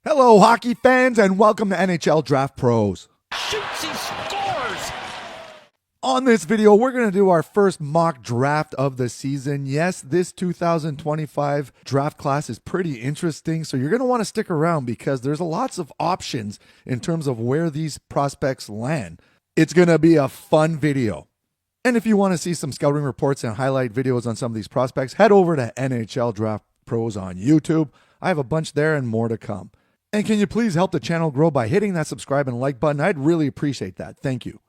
Hello, hockey fans, and welcome to NHL Draft Pros. Shoots, he scores! On this video, we're going to do our first mock draft of the season. Yes, this 2025 draft class is pretty interesting, so you're going to want to stick around because there's lots of options in terms of where these prospects land. It's going to be a fun video. And if you want to see some scouting reports and highlight videos on some of these prospects, head over to NHL Draft Pros on YouTube. I have a bunch there and more to come. And can you please help the channel grow by hitting that subscribe and like button? I'd really appreciate that. Thank you.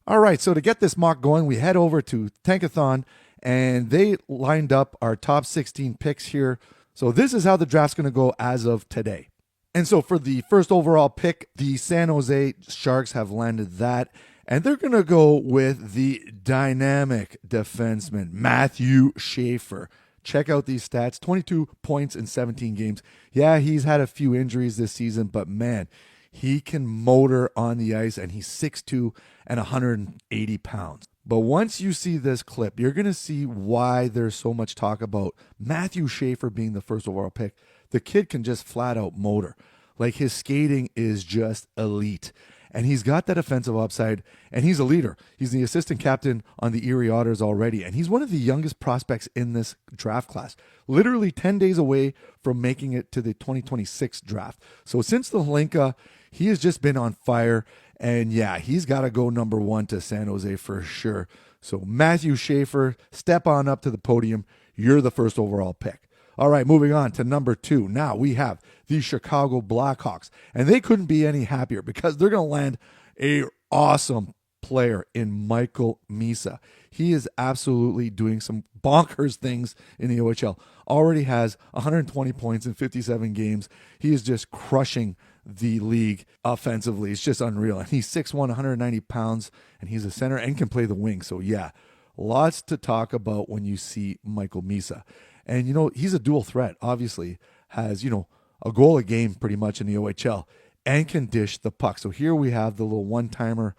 All right, so to get this mock going, we head over to Tankathon, and they lined up our top 16 picks here. So this is how the draft's going to go as of today. And so for the first overall pick, the San Jose Sharks have landed that, and they're going to go with the dynamic defenseman, Matthew Schaefer. Check out these stats, 22 points in 17 games. Yeah, he's had a few injuries this season, but man, he can motor on the ice, and he's 6'2" and 180 pounds. But once you see this clip, you're going to see why there's so much talk about Matthew Schaefer being the first overall pick. The kid can just flat out motor. Like, his skating is just elite. And he's got that offensive upside, and he's a leader. He's the assistant captain on the Erie Otters already, and he's one of the youngest prospects in this draft class, literally 10 days away from making it to the 2026 draft. So since the Hlinka, he has just been on fire, and yeah, he's got to go number one to San Jose for sure. So Matthew Schaefer, step on up to the podium. You're the first overall pick. All right, moving on to number 2. Now we have the Chicago Blackhawks, and they couldn't be any happier because they're going to land a awesome player in Michael Misa. He is absolutely doing some bonkers things in the OHL. Already has 120 points in 57 games. He is just crushing the league offensively. It's just unreal. And he's 6'1", 190 pounds, and he's a center and can play the wing. So yeah, lots to talk about when you see Michael Misa. And, he's a dual threat, obviously, has, a goal a game pretty much in the OHL and can dish the puck. So here we have the little one-timer,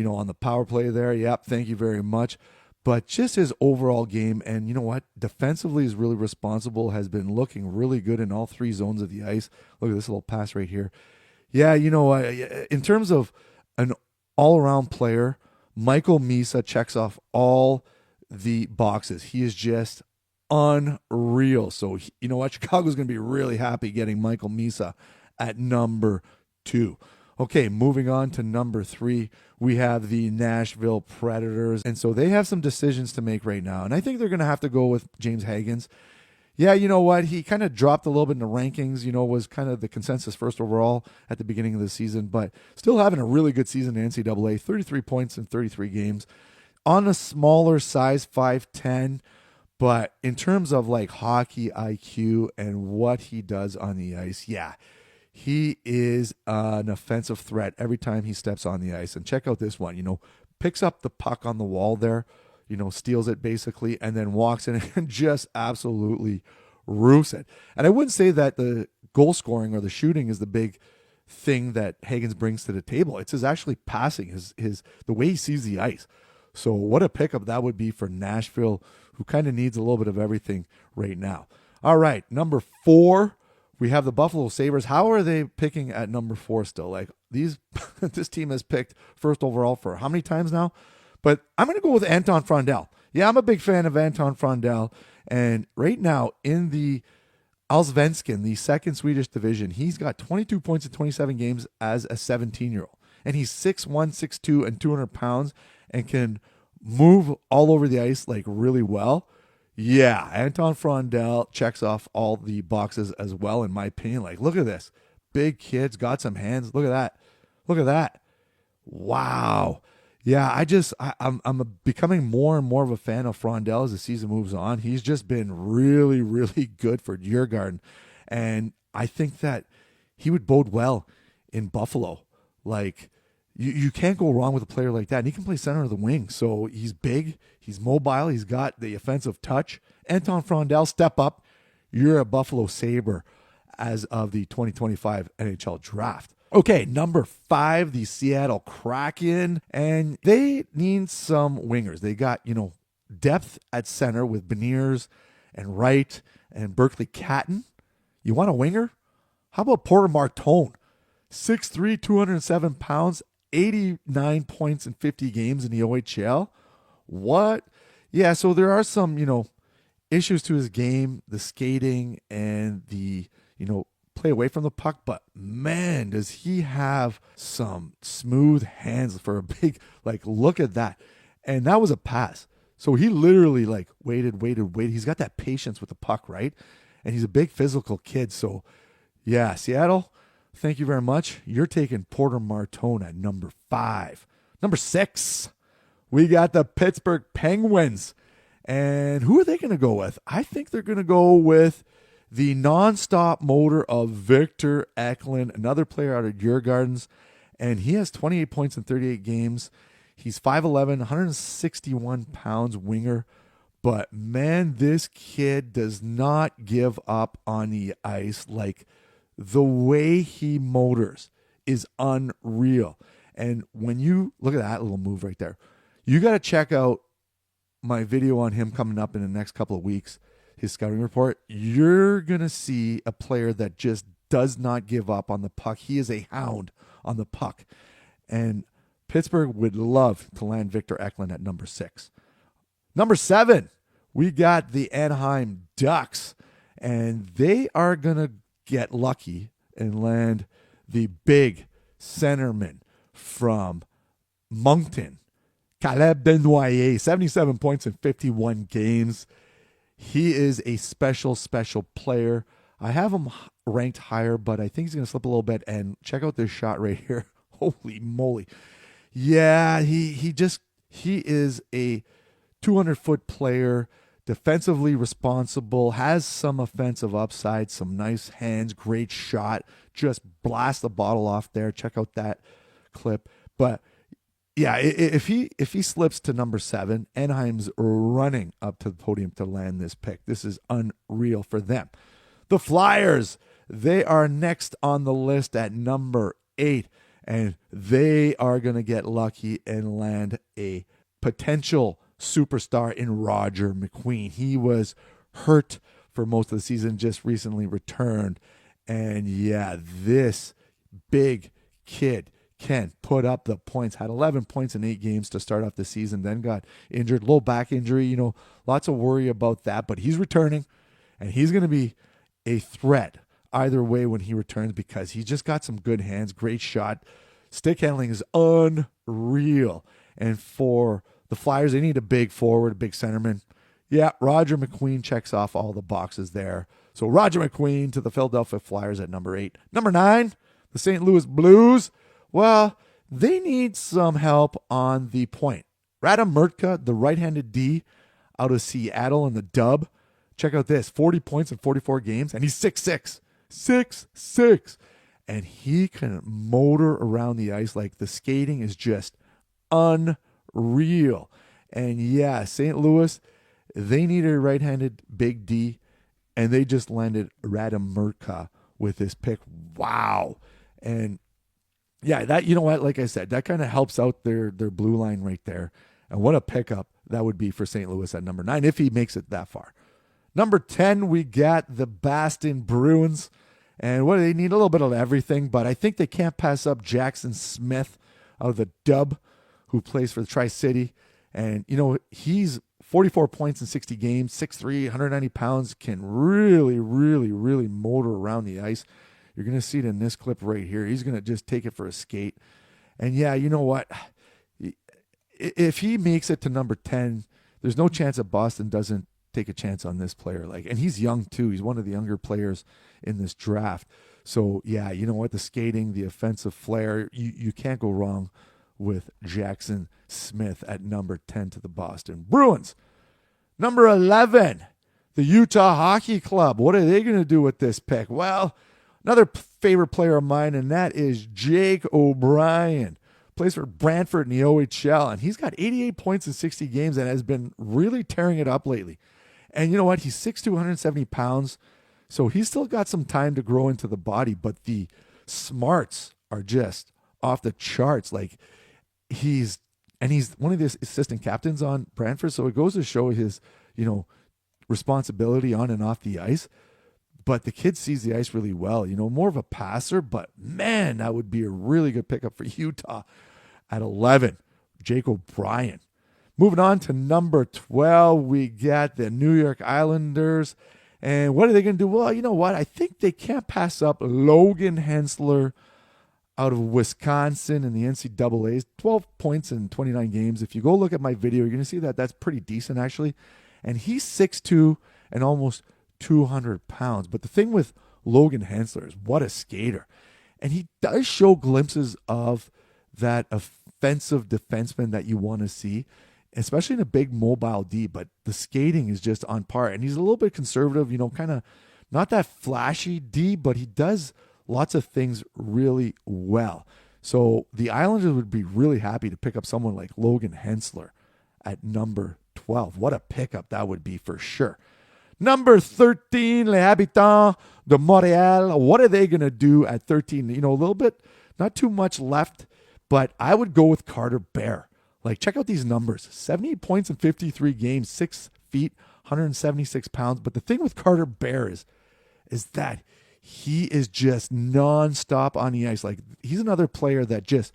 on the power play there. Yep, thank you very much. But just his overall game, and you know what? Defensively is really responsible, has been looking really good in all three zones of the ice. Look at this little pass right here. Yeah, in terms of an all-around player, Michael Misa checks off all the boxes. He is just unreal. So, you know what? Chicago's going to be really happy getting Michael Misa at number 2. Okay, moving on to number 3, we have the Nashville Predators. And so they have some decisions to make right now. And I think they're going to have to go with James Higgins. Yeah, you know what? He kind of dropped a little bit in the rankings, was kind of the consensus first overall at the beginning of the season, but still having a really good season in NCAA, 33 points in 33 games. On a smaller size, 5'10", but in terms of like hockey IQ and what he does on the ice, yeah, he is an offensive threat every time he steps on the ice. And check out this one, picks up the puck on the wall there, steals it basically, and then walks in and just absolutely roofs it. And I wouldn't say that the goal scoring or the shooting is the big thing that Higgins brings to the table. It's his actually passing, his the way he sees the ice. So what a pickup that would be for Nashville, who kind of needs a little bit of everything right now. All right, number 4, we have the Buffalo Sabres. How are they picking at number 4 still? Like this team has picked first overall for how many times now? But I'm going to go with Anton Frondell. Yeah, I'm a big fan of Anton Frondell. And right now in the Allsvenskan, the second Swedish division, he's got 22 points in 27 games as a 17-year-old. And he's 6'1", 6'2", and 200 pounds and can move all over the ice like really well. Yeah, Anton Frondell checks off all the boxes as well, in my opinion. Like, look at this. Big kid's got some hands. Look at that. Look at that. Wow. Yeah, I'm becoming more and more of a fan of Frondell as the season moves on. He's just been really, really good for Djurgården. And I think that he would bode well in Buffalo. Like, you can't go wrong with a player like that. And he can play center of the wing. So he's big, he's mobile, he's got the offensive touch. Anton Frondell, step up. You're a Buffalo Sabre as of the 2025 NHL Draft. Okay, number 5, the Seattle Kraken. And they need some wingers. They got, depth at center with Beniers and Wright and Berkeley Catton. You want a winger? How about Porter Martone? 6'3", 207 pounds, 89 points in 50 games in the OHL. What? Yeah, so there are some, issues to his game, the skating and the, play away from the puck, but man, does he have some smooth hands for a big, look at that. And that was a pass. So he literally waited. He's got that patience with the puck, right? And he's a big physical kid. So yeah, Seattle, thank you very much. You're taking Porter Martone at number 5. Number 6, we got the Pittsburgh Penguins. And who are they going to go with? I think they're going to go with the nonstop motor of Victor Eklund, another player out of Djurgårdens. And he has 28 points in 38 games. He's 5'11", 161 pounds winger. But man, this kid does not give up on the ice. The way he motors is unreal. And when you look at that little move right there, you got to check out my video on him coming up in the next couple of weeks, his scouting report. You're going to see a player that just does not give up on the puck. He is a hound on the puck. And Pittsburgh would love to land Victor Eklund at number 6. Number 7, we got the Anaheim Ducks. And they are going to get lucky and land the big centerman from Moncton, Caleb Desnoyers, 77 points in 51 games. He is a special player. I have him ranked higher, but I think he's going to slip a little bit. And check out this shot right here. Holy moly. Yeah, he is a 200-foot player, defensively responsible, has some offensive upside, some nice hands, great shot. Just blast the bottle off there. Check out that clip. But yeah, if he slips to number 7, Anaheim's running up to the podium to land this pick. This is unreal for them. The Flyers, they are next on the list at number 8, and they are going to get lucky and land a potential superstar in Roger McQueen. He was hurt for most of the season, just recently returned. And yeah, this big kid can put up the points. Had 11 points in 8 games to start off the season, then got injured, low back injury, lots of worry about that, but he's returning, and he's going to be a threat either way when he returns because he's just got some good hands, great shot. Stick handling is unreal. And for the Flyers, they need a big forward, a big centerman. Yeah, Roger McQueen checks off all the boxes there. So Roger McQueen to the Philadelphia Flyers at number 8. Number 9, the St. Louis Blues. Well, they need some help on the point. Radim Murtka, the right-handed D out of Seattle in the dub. Check out this, 40 points in 44 games, and he's 6'6". 6'6". And he can motor around the ice. The skating is just unreal. And yeah, St. Louis, they need a right-handed big D, and they just landed Radim Murtka with this pick. Wow. And yeah, that, you know what, like I said, that kind of helps out their blue line right there. And what a pickup that would be for St. Louis at number 9 if he makes it that far. Number 10, we got the Boston Bruins. And what they need a little bit of everything, but I think they can't pass up Jackson Smith out of the dub, who plays for the Tri-City. And, he's 44 points in 60 games, 6'3", 190 pounds, can really motor around the ice. You're going to see it in this clip right here. He's going to just take it for a skate. And yeah, you know what? If he makes it to number 10, there's no chance that Boston doesn't take a chance on this player. And he's young too. He's one of the younger players in this draft. So yeah, you know what? The skating, the offensive flair, you can't go wrong with Jackson Smith at number 10 to the Boston Bruins. Number 11, the Utah Hockey Club. What are they going to do with this pick? Well, another favorite player of mine, and that is Jake O'Brien. Plays for Brantford in the OHL, and he's got 88 points in 60 games and has been really tearing it up lately. And you know what? He's 6'2", 170 pounds, so he's still got some time to grow into the body, but the smarts are just off the charts. He's one of the assistant captains on Brantford, so it goes to show his, responsibility on and off the ice. but the kid sees the ice really well. More of a passer, but man, that would be a really good pickup for Utah. At 11, Jake O'Brien. Moving on to number 12, we got the New York Islanders. And what are they going to do? Well, you know what? I think they can't pass up Logan Hensler out of Wisconsin in the NCAAs. 12 points in 29 games. If you go look at my video, you're going to see that that's pretty decent, actually. And he's 6'2" and almost 200 pounds. But the thing with Logan Hensler is what a skater. And he does show glimpses of that offensive defenseman that you want to see, especially in a big mobile D, but the skating is just on par. And he's a little bit conservative, kind of not that flashy D, but he does lots of things really well. So the Islanders would be really happy to pick up someone like Logan Hensler at number 12. What a pickup that would be for sure. Number 13, Les Habitants de Montréal. What are they going to do at 13? A little bit, not too much left, but I would go with Carter Bear. Check out these numbers. 78 points in 53 games, 6 feet, 176 pounds. But the thing with Carter Bear is that he is just nonstop on the ice. He's another player that just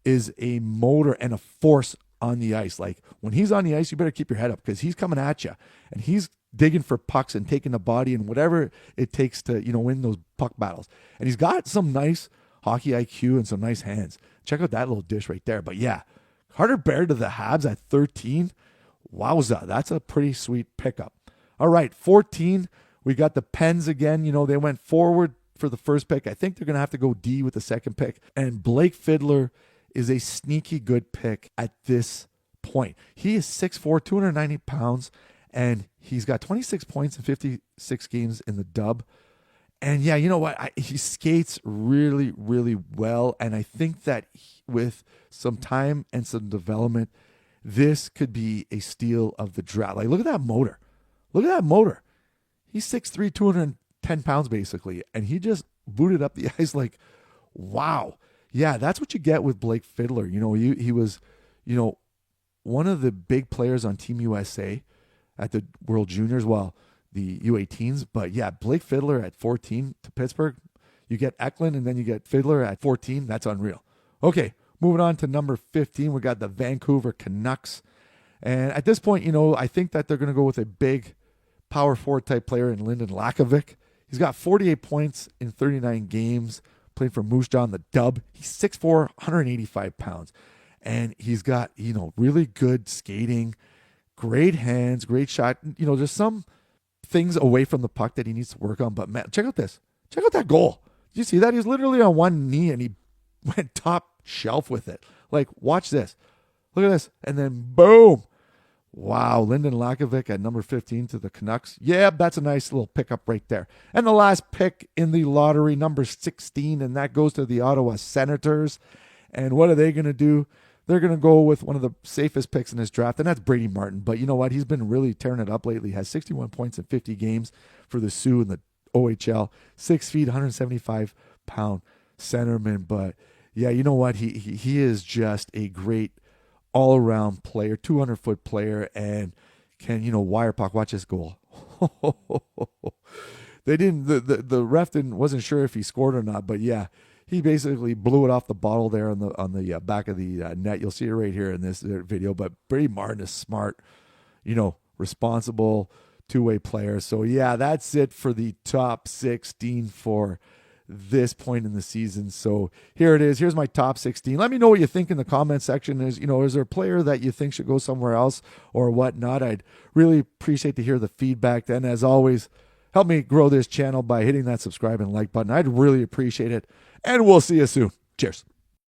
is a motor and a force on the ice. When he's on the ice, you better keep your head up because he's coming at you. And he's digging for pucks and taking the body and whatever it takes to, win those puck battles. And he's got some nice hockey IQ and some nice hands. Check out that little dish right there. But yeah, Carter Bear to the Habs at 13. Wowza, that's a pretty sweet pickup. All right, 14, we got the Pens again. They went forward for the first pick. I think they're going to have to go D with the second pick. And Blake Fiddler is a sneaky good pick at this point. He is 6'4", 290 pounds, and he's got 26 points in 56 games in the dub. And yeah, you know what? He skates really, really well. And I think that with some time and some development, this could be a steal of the draft. Look at that motor. Look at that motor. He's 6'3", 210 pounds basically. And he just booted up the ice wow. Yeah, that's what you get with Blake Fiddler. He was, one of the big players on Team USA at the World Juniors. Well, the U18s. But yeah, Blake Fiddler at 14 to Pittsburgh. You get Eklund and then you get Fiddler at 14. That's unreal. Okay, moving on to number 15. We got the Vancouver Canucks. And at this point, I think that they're going to go with a big power forward type player in Lyndon Lakovic. He's got 48 points in 39 games, playing for Moose Jaw in the dub. He's 6'4", 185 pounds. And he's got, really good skating, great hands, great shot. There's some things away from the puck that he needs to work on. But man, check out this. Check out that goal. Did you see that? He was literally on one knee and he went top shelf with it. Watch this. Look at this. And then boom. Wow. Lyndon Lakovic at number 15 to the Canucks. Yeah, that's a nice little pickup right there. And the last pick in the lottery, number 16, and that goes to the Ottawa Senators. And what are they going to do? They're going to go with one of the safest picks in this draft, and that's Brady Martin. But you know what? He's been really tearing it up lately. He has 61 points in 50 games for the Sioux in the OHL. 6 feet, 175-pound centerman. But yeah, you know what? He is just a great all-around player, 200-foot player, and can, wire puck. Watch this goal. They didn't. The ref wasn't sure if he scored or not, but yeah. He basically blew it off the bottle there on the back of the net. You'll see it right here in this video. But Brady Martin is smart, responsible, two-way player. So, yeah, that's it for the top 16 for this point in the season. So here it is. Here's my top 16. Let me know what you think in the comment section. Is there a player that you think should go somewhere else or whatnot? I'd really appreciate to hear the feedback. And as always, help me grow this channel by hitting that subscribe and like button. I'd really appreciate it. And we'll see you soon. Cheers.